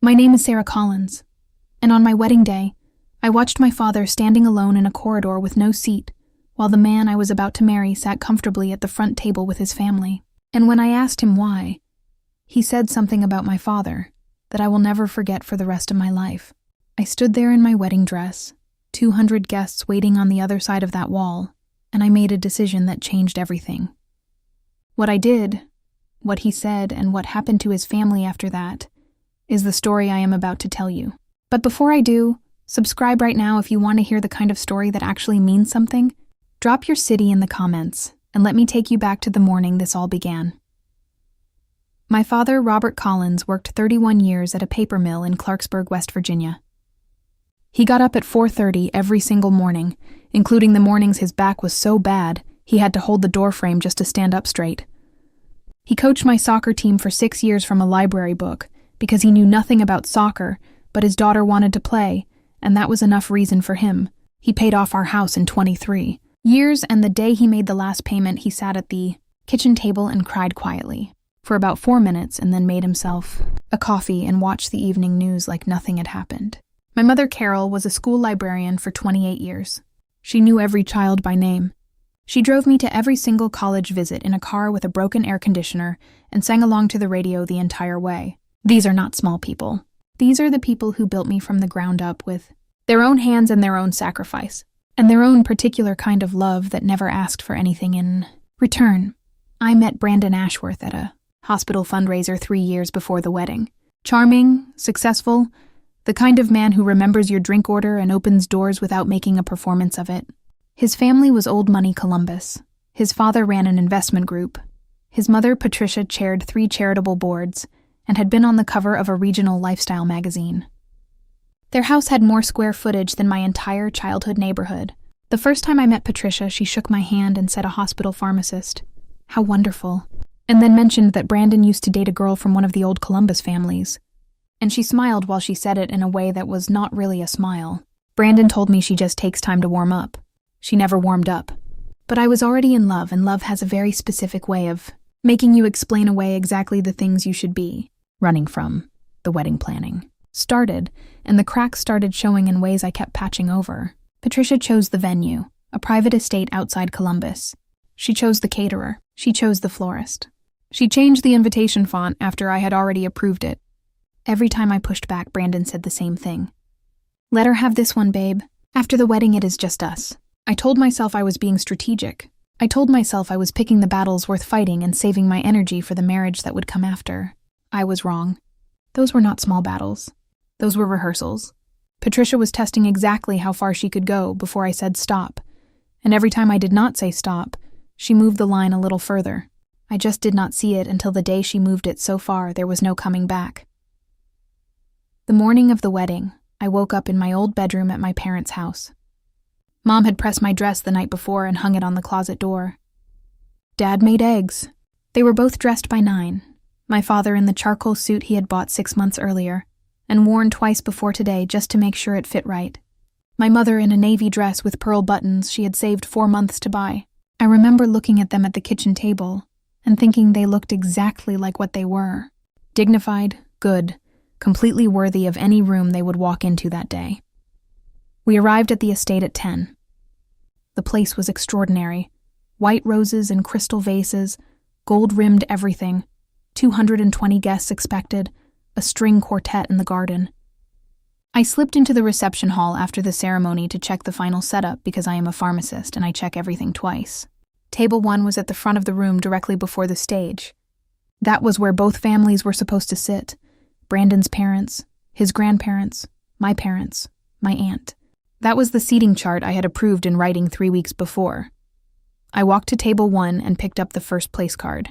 My name is Sara Collins, and on my wedding day, I watched my father standing alone in a corridor with no seat, while the man I was about to marry sat comfortably at the front table with his family. And when I asked him why, he said something about my father that I will never forget for the rest of my life. I stood there in my wedding dress, 200 guests waiting on the other side of that wall, and I made a decision that changed everything. What I did, what he said, and what happened to his family after that is the story I am about to tell you. But before I do, subscribe right now if you want to hear the kind of story that actually means something. Drop your city in the comments, and let me take you back to the morning this all began. My father, Robert Collins, worked 31 years at a paper mill in Clarksburg, West Virginia. He got up at 4:30 every single morning, including the mornings his back was so bad he had to hold the doorframe just to stand up straight. He coached my soccer team for 6 years from a library book because he knew nothing about soccer, but his daughter wanted to play, and that was enough reason for him. He paid off our house in 23 years, and the day he made the last payment, he sat at the kitchen table and cried quietly for about 4 minutes and then made himself a coffee and watched the evening news like nothing had happened. My mother, Carol, was a school librarian for 28 years. She knew every child by name. She drove me to every single college visit in a car with a broken air conditioner and sang along to the radio the entire way. These are not small people. These are the people who built me from the ground up with their own hands and their own sacrifice, and their own particular kind of love that never asked for anything in return. I met Brandon Ashworth at a hospital fundraiser 3 years before the wedding. Charming, successful, the kind of man who remembers your drink order and opens doors without making a performance of it. His family was old money Columbus. His father ran an investment group. His mother, Patricia, chaired 3 charitable boards and had been on the cover of a regional lifestyle magazine. Their house had more square footage than my entire childhood neighborhood. The first time I met Patricia, she shook my hand and said a hospital pharmacist. How wonderful. And then mentioned that Brandon used to date a girl from one of the old Columbus families. And she smiled while she said it in a way that was not really a smile. Brandon told me she just takes time to warm up. She never warmed up. But I was already in love, and love has a very specific way of making you explain away exactly the things you should be running from. The wedding planning started, and the cracks started showing in ways I kept patching over. Patricia chose the venue, a private estate outside Columbus. She chose the caterer. She chose the florist. She changed the invitation font after I had already approved it. Every time I pushed back, Brandon said the same thing. Let her have this one, babe. After the wedding, it is just us. I told myself I was being strategic. I told myself I was picking the battles worth fighting and saving my energy for the marriage that would come after. I was wrong. Those were not small battles. Those were rehearsals. Patricia was testing exactly how far she could go before I said stop. And every time I did not say stop, she moved the line a little further. I just did not see it until the day she moved it so far there was no coming back. The morning of the wedding, I woke up in my old bedroom at my parents' house. Mom had pressed my dress the night before and hung it on the closet door. Dad made eggs. They were both dressed by 9. My father in the charcoal suit he had bought 6 months earlier, and worn twice before today just to make sure it fit right. My mother in a navy dress with pearl buttons she had saved 4 months to buy. I remember looking at them at the kitchen table and thinking they looked exactly like what they were. Dignified, good, completely worthy of any room they would walk into that day. We arrived at the estate at 10. The place was extraordinary. White roses and crystal vases, gold-rimmed everything, 220 guests expected, a string quartet in the garden. I slipped into the reception hall after the ceremony to check the final setup because I am a pharmacist and I check everything twice. Table 1 was at the front of the room directly before the stage. That was where both families were supposed to sit. Brandon's parents, his grandparents, my aunt. That was the seating chart I had approved in writing 3 weeks before. I walked to table 1 and picked up the first place card.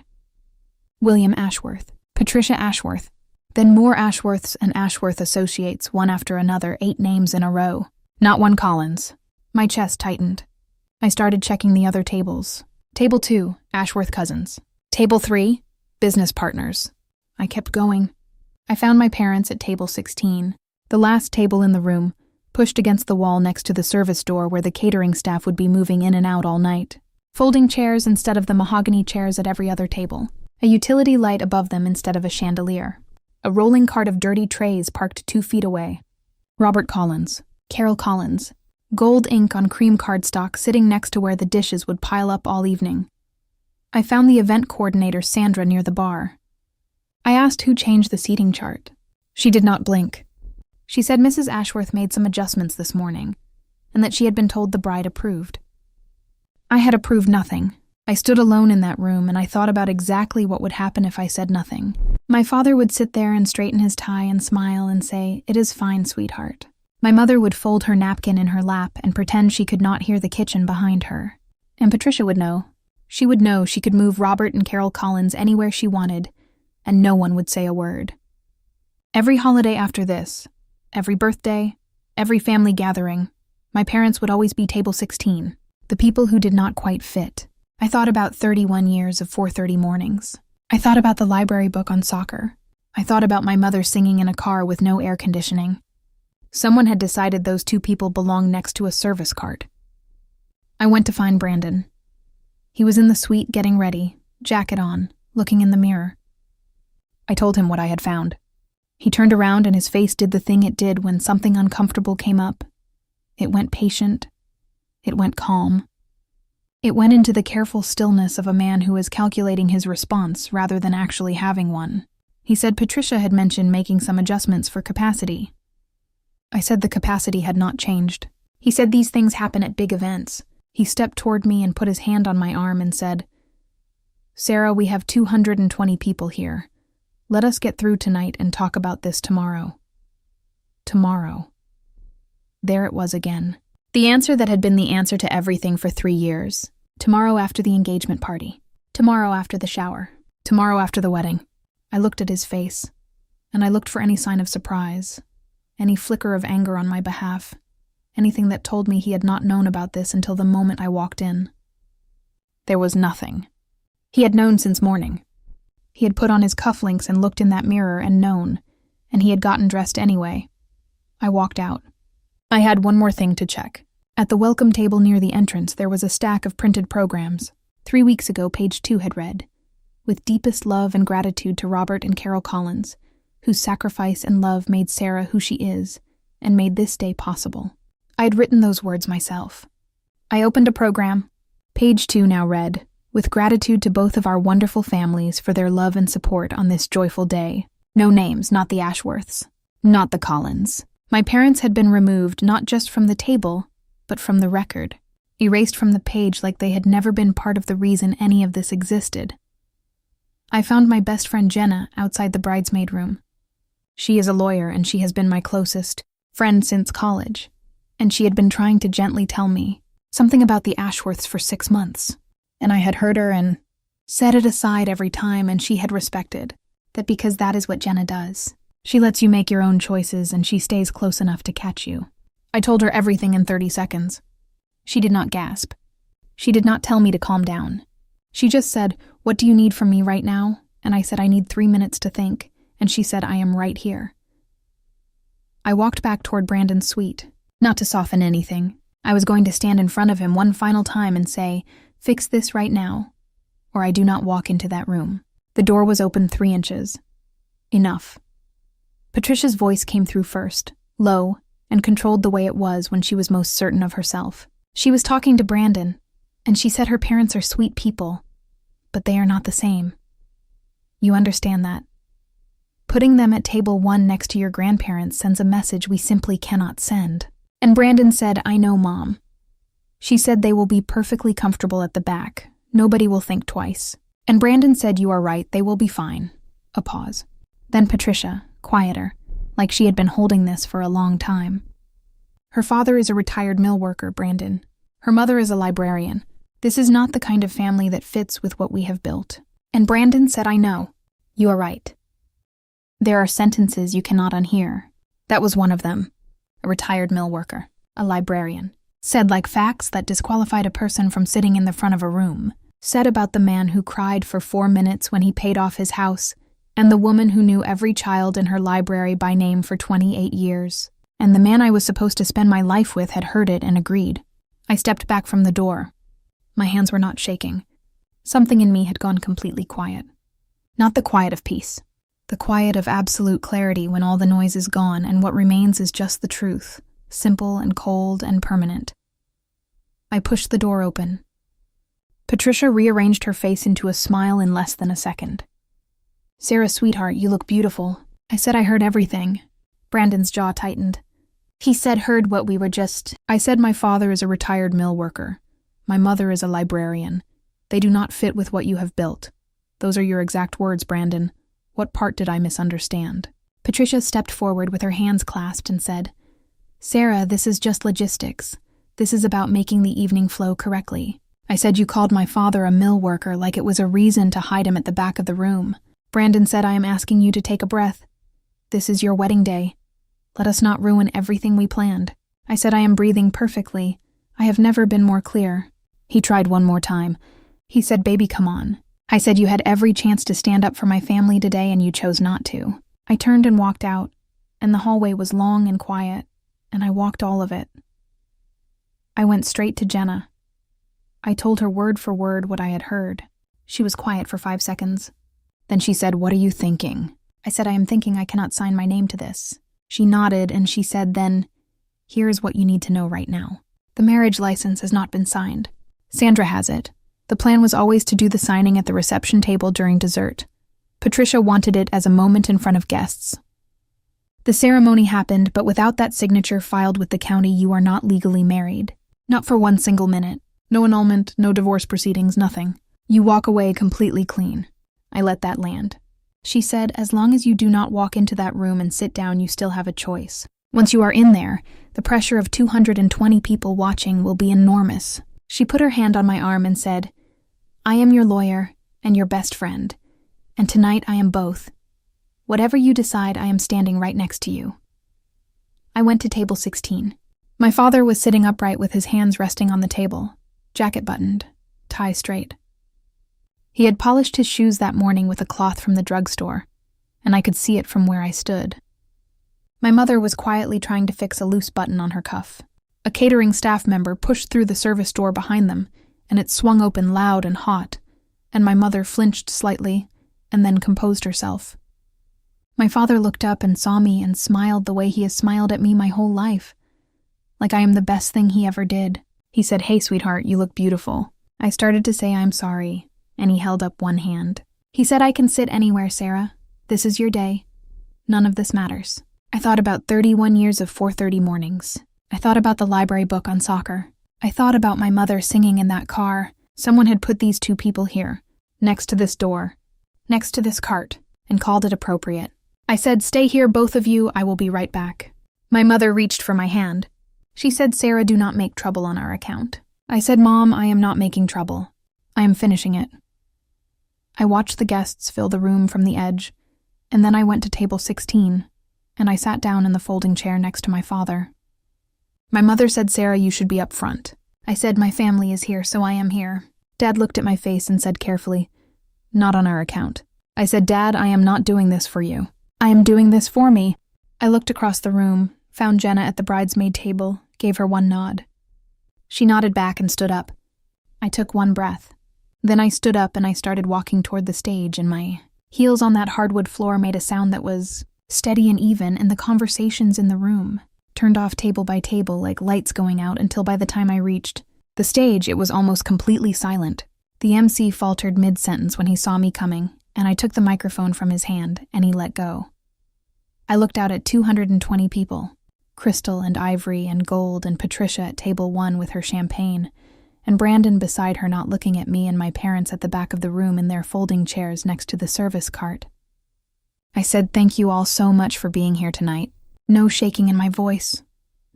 William Ashworth, Patricia Ashworth, then more Ashworths and Ashworth Associates, one after another, 8 names in a row. Not one Collins. My chest tightened. I started checking the other tables. Table 2, Ashworth Cousins. Table 3, business partners. I kept going. I found my parents at table 16, the last table in the room, pushed against the wall next to the service door where the catering staff would be moving in and out all night. Folding chairs instead of the mahogany chairs at every other table. A utility light above them instead of a chandelier. A rolling cart of dirty trays parked 2 feet away. Robert Collins, Carol Collins, gold ink on cream cardstock sitting next to where the dishes would pile up all evening. I found the event coordinator Sandra near the bar. I asked who changed the seating chart. She did not blink. She said Mrs. Ashworth made some adjustments this morning, and that she had been told the bride approved. I had approved nothing. I stood alone in that room, and I thought about exactly what would happen if I said nothing. My father would sit there and straighten his tie and smile and say, "It is fine, sweetheart." My mother would fold her napkin in her lap and pretend she could not hear the kitchen behind her. And Patricia would know. She would know she could move Robert and Carol Collins anywhere she wanted, and no one would say a word. Every holiday after this, every birthday, every family gathering, my parents would always be table 16, the people who did not quite fit. I thought about 31 years of 4:30 mornings. I thought about the library book on soccer. I thought about my mother singing in a car with no air conditioning. Someone had decided those 2 people belonged next to a service cart. I went to find Brandon. He was in the suite getting ready, jacket on, looking in the mirror. I told him what I had found. He turned around and his face did the thing it did when something uncomfortable came up. It went patient. It went calm. It went into the careful stillness of a man who is calculating his response rather than actually having one. He said Patricia had mentioned making some adjustments for capacity. I said the capacity had not changed. He said these things happen at big events. He stepped toward me and put his hand on my arm and said, "Sarah, we have 220 people here. Let us get through tonight and talk about this tomorrow." Tomorrow. There it was again. The answer that had been the answer to everything for 3 years. Tomorrow after the engagement party. Tomorrow after the shower. Tomorrow after the wedding. I looked at his face, and I looked for any sign of surprise, any flicker of anger on my behalf, anything that told me he had not known about this until the moment I walked in. There was nothing. He had known since morning. He had put on his cufflinks and looked in that mirror and known, and he had gotten dressed anyway. I walked out. I had one more thing to check. At the welcome table near the entrance, there was a stack of printed programs. 3 weeks ago, page 2 had read, "With deepest love and gratitude to Robert and Carol Collins, whose sacrifice and love made Sarah who she is, and made this day possible." I had written those words myself. I opened a program. Page 2 now read, "With gratitude to both of our wonderful families for their love and support on this joyful day." No names, not the Ashworths, not the Collins. My parents had been removed not just from the table, but from the record, erased from the page like they had never been part of the reason any of this existed. I found my best friend Jenna outside the bridesmaid room. She is a lawyer and she has been my closest friend since college, and she had been trying to gently tell me something about the Ashworths for 6 months, and I had heard her and set it aside every time, and she had respected that because that is what Jenna does. She lets you make your own choices, and she stays close enough to catch you. I told her everything in 30 seconds. She did not gasp. She did not tell me to calm down. She just said, "What do you need from me right now?" And I said, "I need 3 minutes to think." And she said, "I am right here." I walked back toward Brandon's suite, not to soften anything. I was going to stand in front of him one final time and say, "Fix this right now," or I do not walk into that room. The door was open 3 inches. Enough. Patricia's voice came through first, low, and controlled the way it was when she was most certain of herself. She was talking to Brandon, and she said her parents are sweet people, but they are not the same. You understand that. Putting them at table 1 next to your grandparents sends a message we simply cannot send. And Brandon said, "I know, Mom." She said they will be perfectly comfortable at the back. Nobody will think twice. And Brandon said, "You are right, they will be fine." A pause. Then Patricia, quieter, like she had been holding this for a long time. "Her father is a retired mill worker, Brandon. Her mother is a librarian. This is not the kind of family that fits with what we have built." And Brandon said, "I know. You are right. There are sentences you cannot unhear." That was one of them. A retired mill worker, a librarian. Said like facts that disqualified a person from sitting in the front of a room. Said about the man who cried for 4 minutes when he paid off his house, and the woman who knew every child in her library by name for 28 years. And the man I was supposed to spend my life with had heard it and agreed. I stepped back from the door. My hands were not shaking. Something in me had gone completely quiet. Not the quiet of peace, The quiet of absolute clarity when all the noise is gone and what remains is just the truth, simple and cold and permanent. I pushed the door open. Patricia rearranged her face into a smile in less than a second. "Sara, sweetheart, you look beautiful." I said I heard everything. Brandon's jaw tightened. He said heard what we were just... I said my father is a retired mill worker. My mother is a librarian. They do not fit with what you have built. Those are your exact words, Brandon. What part did I misunderstand? Patricia stepped forward with her hands clasped and said, "Sara, this is just logistics. This is about making the evening flow correctly. I said you called my father a mill worker like it was a reason to hide him at the back of the room. Brandon said I am asking you to take a breath. This is your wedding day. Let us not ruin everything we planned." I said I am breathing perfectly. I have never been more clear. He tried one more time. He said, "Baby, come on." I said you had every chance to stand up for my family today and you chose not to. I turned and walked out, and the hallway was long and quiet, and I walked all of it. I went straight to Jenna. I told her word for word what I had heard. She was quiet for 5 seconds. Then she said, "What are you thinking?" I said, "I am thinking I cannot sign my name to this." She nodded and she said then, "Here is what you need to know right now. The marriage license has not been signed. Sandra has it. The plan was always to do the signing at the reception table during dessert. Patricia wanted it as a moment in front of guests. The ceremony happened, but without that signature filed with the county, you are not legally married. Not for one single minute. No annulment, no divorce proceedings, nothing. You walk away completely clean." I let that land. She said, "As long as you do not walk into that room and sit down, you still have a choice. Once you are in there, the pressure of 220 people watching will be enormous." She put her hand on my arm and said, "I am your lawyer and your best friend, and tonight I am both. Whatever you decide, I am standing right next to you." I went to table 16. My father was sitting upright with his hands resting on the table, jacket buttoned, tie straight. He had polished his shoes that morning with a cloth from the drugstore, and I could see it from where I stood. My mother was quietly trying to fix a loose button on her cuff. A catering staff member pushed through the service door behind them, and it swung open loud and hot, and my mother flinched slightly and then composed herself. My father looked up and saw me and smiled the way he has smiled at me my whole life, like I am the best thing he ever did. He said, "Hey, sweetheart, you look beautiful." I started to say I'm sorry, and he held up one hand. He said, "I can sit anywhere, Sara. This is your day. None of this matters." I thought about 31 years of 4:30 mornings. I thought about the library book on soccer. I thought about my mother singing in that car. Someone had put these two people here, next to this door, next to this cart, and called it appropriate. I said, "Stay here, both of you. I will be right back." My mother reached for my hand. She said, "Sara, do not make trouble on our account." I said, "Mom, I am not making trouble. I am finishing it." I watched the guests fill the room from the edge, and then I went to table 16, and I sat down in the folding chair next to my father. My mother said, "Sara, you should be up front." I said, "My family is here, so I am here." Dad looked at my face and said carefully, "Not on our account." I said, "Dad, I am not doing this for you. I am doing this for me." I looked across the room, found Jenna at the bridesmaid table, gave her one nod. She nodded back and stood up. I took one breath. Then I stood up and I started walking toward the stage, and my heels on that hardwood floor made a sound that was steady and even, and the conversations in the room turned off table by table like lights going out until by the time I reached the stage, it was almost completely silent. The MC faltered mid-sentence when he saw me coming, and I took the microphone from his hand, and he let go. I looked out at 220 people, Crystal and Ivory and Gold and Patricia at table 1 with her champagne, and Brandon beside her not looking at me, and my parents at the back of the room in their folding chairs next to the service cart. I said, "Thank you all so much for being here tonight." No shaking in my voice,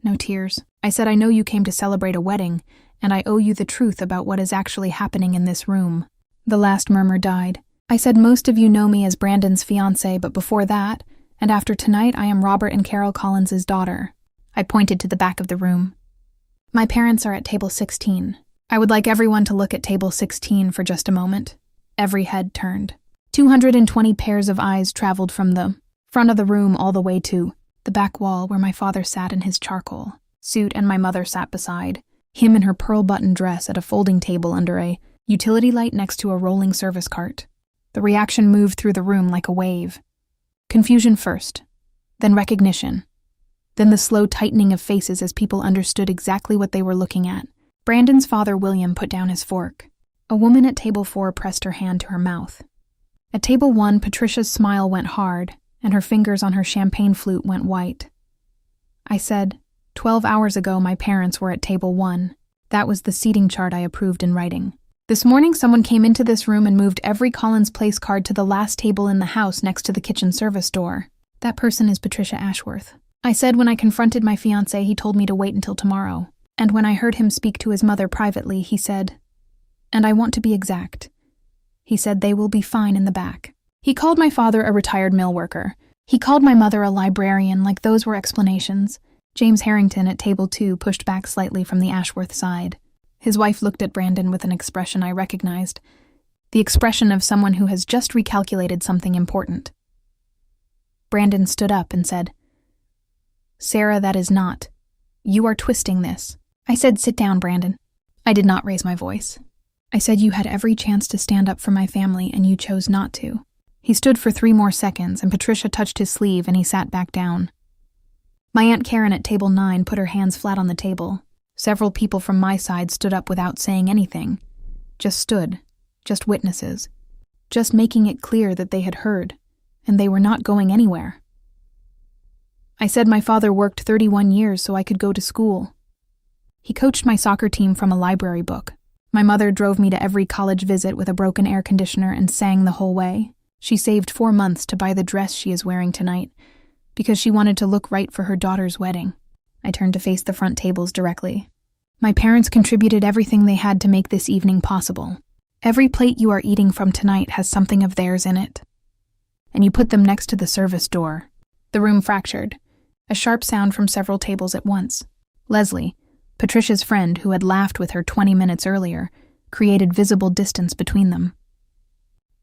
no tears. I said, "I know you came to celebrate a wedding, and I owe you the truth about what is actually happening in this room." The last murmur died. I said, "Most of you know me as Brandon's fiancé, but before that, and after tonight, I am Robert and Carol Collins' daughter." I pointed to the back of the room. My parents are at table 16. I would like everyone to look at table 16 for just a moment. Every head turned. 220 pairs of eyes traveled from the front of the room all the way to the back wall where my father sat in his charcoal suit and my mother sat beside him in her pearl-button dress at a folding table under a utility light next to a rolling service cart. The reaction moved through the room like a wave. Confusion first, then recognition, then the slow tightening of faces as people understood exactly what they were looking at. Brandon's father, William, put down his fork. A woman at table 4 pressed her hand to her mouth. At table 1, Patricia's smile went hard, and her fingers on her champagne flute went white. I said, 12 hours ago my parents were at table 1. That was the seating chart I approved in writing. This morning someone came into this room and moved every Collins place card to the last table in the house next to the kitchen service door. That person is Patricia Ashworth. I said when I confronted my fiancé, he told me to wait until tomorrow. And when I heard him speak to his mother privately, he said, and I want to be exact, he said they will be fine in the back. He called my father a retired mill worker. He called my mother a librarian, like those were explanations. James Harrington at table 2 pushed back slightly from the Ashworth side. His wife looked at Brandon with an expression I recognized, the expression of someone who has just recalculated something important. Brandon stood up and said, Sarah, that is not. You are twisting this. I said, sit down, Brandon. I did not raise my voice. I said you had every chance to stand up for my family and you chose not to. He stood for 3 more seconds and Patricia touched his sleeve and he sat back down. My Aunt Karen at table 9 put her hands flat on the table. Several people from my side stood up without saying anything. Just stood, just witnesses, just making it clear that they had heard, and they were not going anywhere. I said my father worked 31 years so I could go to school. He coached my soccer team from a library book. My mother drove me to every college visit with a broken air conditioner and sang the whole way. She saved 4 months to buy the dress she is wearing tonight, because she wanted to look right for her daughter's wedding. I turned to face the front tables directly. My parents contributed everything they had to make this evening possible. Every plate you are eating from tonight has something of theirs in it. And you put them next to the service door. The room fractured. A sharp sound from several tables at once. Leslie, Patricia's friend who had laughed with her 20 minutes earlier, created visible distance between them.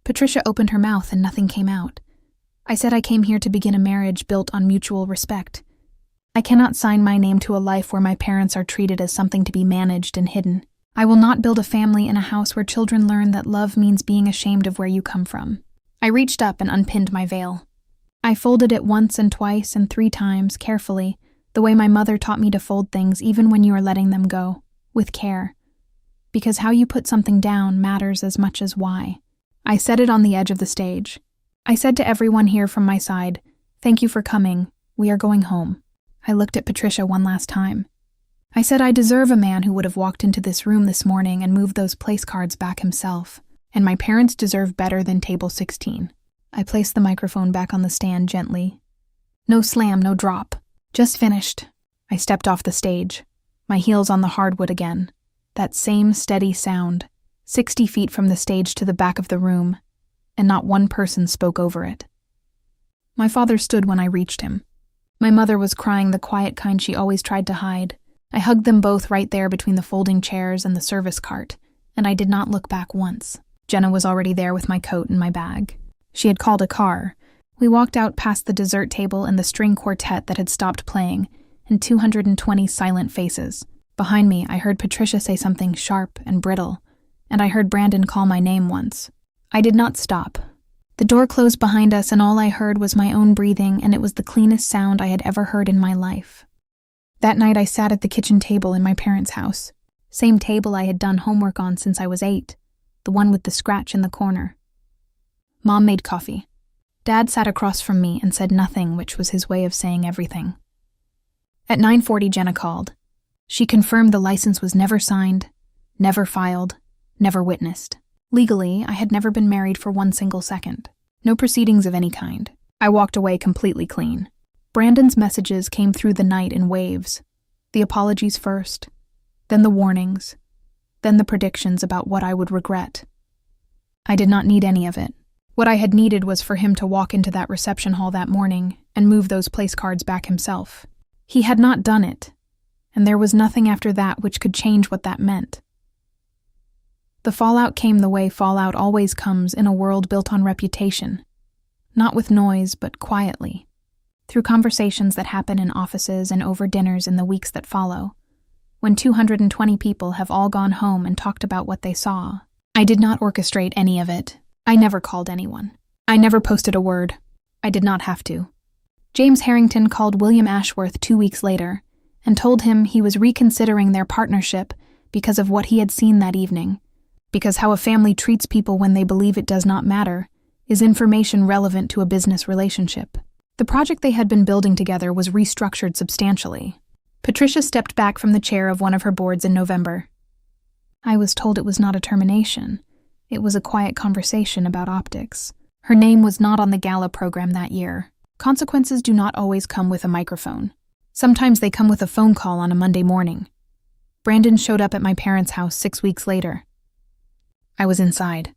Patricia opened her mouth and nothing came out. I said I came here to begin a marriage built on mutual respect. I cannot sign my name to a life where my parents are treated as something to be managed and hidden. I will not build a family in a house where children learn that love means being ashamed of where you come from. I reached up and unpinned my veil. I folded it once and twice and 3 times, carefully, the way my mother taught me to fold things even when you are letting them go, with care. Because how you put something down matters as much as why. I set it on the edge of the stage. I said to everyone here from my side, thank you for coming, we are going home. I looked at Patricia one last time. I said I deserve a man who would have walked into this room this morning and moved those place cards back himself, and my parents deserve better than table 16. I placed the microphone back on the stand gently. No slam, no drop. Just finished. I stepped off the stage, my heels on the hardwood again. That same steady sound, 60 feet from the stage to the back of the room, and not one person spoke over it. My father stood when I reached him. My mother was crying, the quiet kind she always tried to hide. I hugged them both right there between the folding chairs and the service cart, and I did not look back once. Jenna was already there with my coat and my bag. She had called a car. We walked out past the dessert table and the string quartet that had stopped playing, and 220 silent faces. Behind me, I heard Patricia say something sharp and brittle, and I heard Brandon call my name once. I did not stop. The door closed behind us, and all I heard was my own breathing, and it was the cleanest sound I had ever heard in my life. That night I sat at the kitchen table in my parents' house. Same table I had done homework on since I was 8, the one with the scratch in the corner. Mom made coffee. Dad sat across from me and said nothing, which was his way of saying everything. At 9:40, Jenna called. She confirmed the license was never signed, never filed, never witnessed. Legally, I had never been married for 1 single second. No proceedings of any kind. I walked away completely clean. Brandon's messages came through the night in waves. The apologies first, then the warnings, then the predictions about what I would regret. I did not need any of it. What I had needed was for him to walk into that reception hall that morning and move those place cards back himself. He had not done it, and there was nothing after that which could change what that meant. The fallout came the way fallout always comes in a world built on reputation, not with noise, but quietly, through conversations that happen in offices and over dinners in the weeks that follow, when 220 people have all gone home and talked about what they saw. I did not orchestrate any of it. I never called anyone. I never posted a word. I did not have to. James Harrington called William Ashworth 2 weeks later and told him he was reconsidering their partnership because of what he had seen that evening, because how a family treats people when they believe it does not matter is information relevant to a business relationship. The project they had been building together was restructured substantially. Patricia stepped back from the chair of one of her boards in November. I was told it was not a termination. It was a quiet conversation about optics. Her name was not on the gala program that year. Consequences do not always come with a microphone. Sometimes they come with a phone call on a Monday morning. Brandon showed up at my parents' house 6 weeks later. I was inside.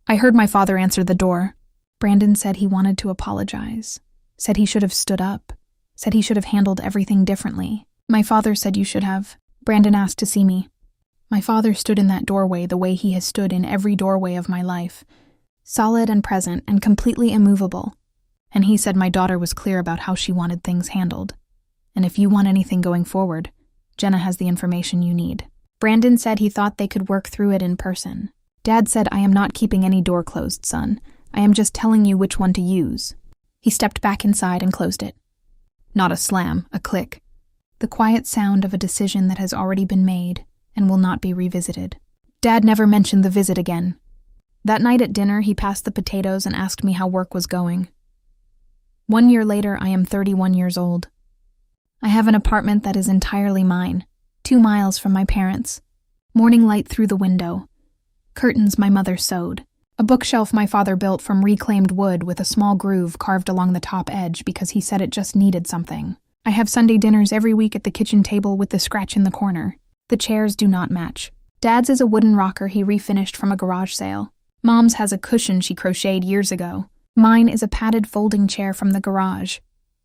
I heard my father answer the door. Brandon said he wanted to apologize, said he should have stood up, said he should have handled everything differently. My father said you should have. Brandon asked to see me. My father stood in that doorway the way he has stood in every doorway of my life, solid and present and completely immovable. And he said my daughter was clear about how she wanted things handled. And if you want anything going forward, Jenna has the information you need. Brandon said he thought they could work through it in person. Dad said, I am not keeping any door closed, son. I am just telling you which one to use. He stepped back inside and closed it. Not a slam, a click. The quiet sound of a decision that has already been made and will not be revisited. Dad never mentioned the visit again. That night at dinner, he passed the potatoes and asked me how work was going. 1 year later, I am 31 years old. I have an apartment that is entirely mine, 2 miles from my parents. Morning light through the window. Curtains my mother sewed. A bookshelf my father built from reclaimed wood with a small groove carved along the top edge because he said it just needed something. I have Sunday dinners every week at the kitchen table with the scratch in the corner. The chairs do not match. Dad's is a wooden rocker he refinished from a garage sale. Mom's has a cushion she crocheted years ago. Mine is a padded folding chair from the garage.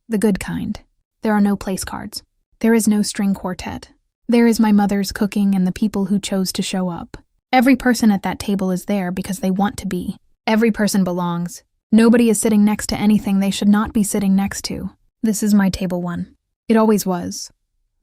The good kind. There are no place cards. There is no string quartet. There is my mother's cooking and the people who chose to show up. Every person at that table is there because they want to be. Every person belongs. Nobody is sitting next to anything they should not be sitting next to. This is my table 1. It always was.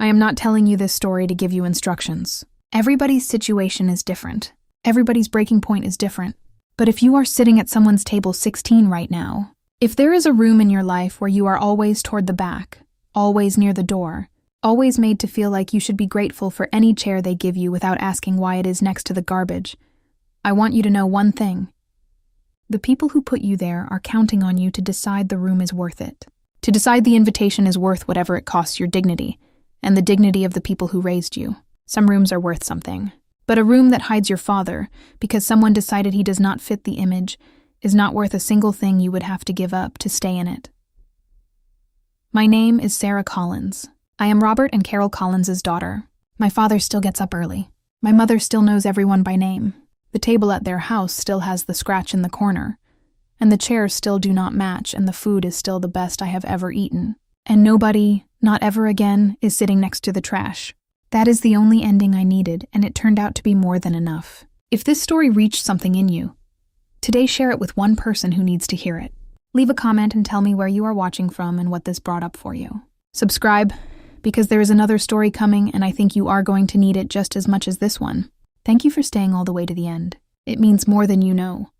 I am not telling you this story to give you instructions. Everybody's situation is different. Everybody's breaking point is different. But if you are sitting at someone's table 16 right now, if there is a room in your life where you are always toward the back, always near the door, always made to feel like you should be grateful for any chair they give you without asking why it is next to the garbage, I want you to know one thing. The people who put you there are counting on you to decide the room is worth it, to decide the invitation is worth whatever it costs your dignity, and the dignity of the people who raised you. Some rooms are worth something. But a room that hides your father, because someone decided he does not fit the image, is not worth a single thing you would have to give up to stay in it. My name is Sara Collins. I am Robert and Carol Collins' daughter. My father still gets up early. My mother still knows everyone by name. The table at their house still has the scratch in the corner. And the chairs still do not match, and the food is still the best I have ever eaten. And nobody, not ever again, is sitting next to the trash. That is the only ending I needed, and it turned out to be more than enough. If this story reached something in you, today share it with one person who needs to hear it. Leave a comment and tell me where you are watching from and what this brought up for you. Subscribe, because there is another story coming, and I think you are going to need it just as much as this one. Thank you for staying all the way to the end. It means more than you know.